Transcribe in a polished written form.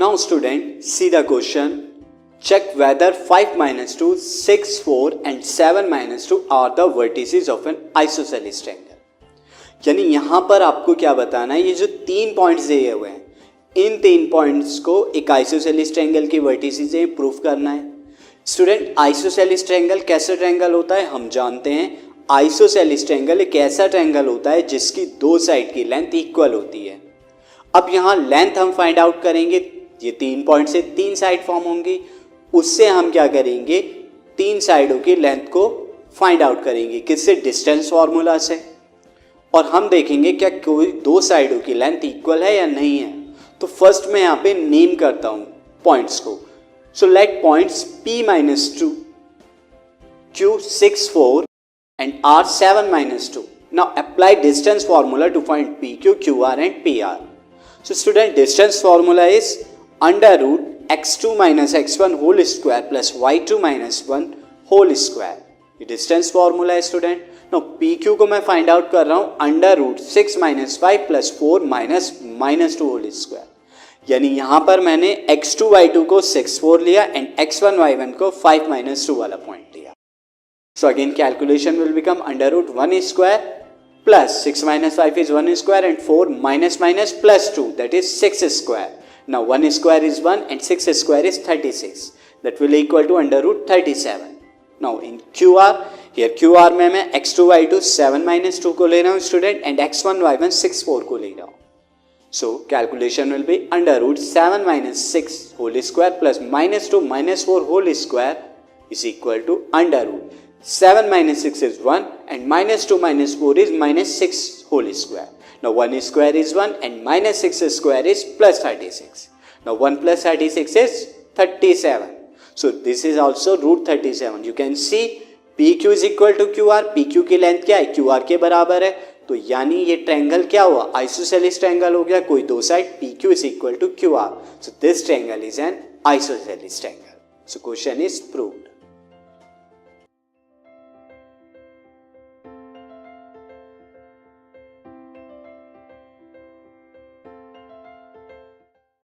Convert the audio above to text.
Now student, see the question. Check whether 5 minus 2, 6, 4 and 7 minus 2 are the vertices of an isosceles triangle. यानी यहाँ पर आपको क्या बताना है, ये जो 3 पॉइंट्स दिए हुए हैं, इन 3 पॉइंट्स को एक आइसोसेलिस ट्रायंगल की वर्टिसेस से प्रूफ करना है. स्टूडेंट, आइसोसेलिस ट्रायंगल कैसा ट्रायंगल होता है हम जानते हैं. आइसोसेलिस ट्रायंगल एक ऐसा ट्रायंगल होता है जिसकी दो साइड की लेंथ इक्वल होती है. अब यहाँ लेंथ हम फाइंड आउट करेंगे. ये 3 पॉइंट से 3 साइड फॉर्म होंगी. उससे हम क्या करेंगे, 3 साइडों की लेंथ को फाइंड आउट करेंगे. किससे? डिस्टेंस फॉर्मूला से. और हम देखेंगे क्या कोई दो साइडों की लेंथ इक्वल है या नहीं है. तो फर्स्ट मैं यहाँ पे नेम करता हूँ पॉइंट्स को. So let points P minus 2, Q 6, 4 and R 7 minus 2. Now apply distance formula to find PQ, QR and PR. So student, distance formula is under root x2 minus x1 whole square plus y2 minus 1 whole square. ये distance formula है student. Now PQ को मैं find out कर रहा हूँ under root 6 minus 5 plus 4 minus 2 whole square. यानी यहाँ पर मैंने x2 y2 को 6, 4 लिया and x1 y1 को 5 minus 2 वाला पॉइंट लिया. So again calculation will become under root 1 square plus 6 minus 5 is 1 square and 4 minus plus 2, that is 6 square. Now 1 square is 1 and 6 square is 36. That will equal to under root 37. Now in QR, here QR में मैं x2 y2 7 minus 2 को ले रहा हूँ student and x1 y1 6 4 को ले रहा हूँ. So calculation will be under root 7 minus 6 whole square plus minus 2 minus 4 whole square is equal to under root 7 minus 6 is 1 and minus 2 minus 4 is minus 6 whole square. Now 1 square is 1 and minus 6 square is plus 36. Now 1 plus 36 is 37. So this is also root 37. You can see PQ is equal to QR. PQ की length क्या है? QR के बराबर है. तो यानी ये triangle क्या हुआ? आइसोसेलिस ट्रायंगल हो गया. कोई दो side PQ is equal to QR. So this triangle is an isosceles triangle. So question is proved.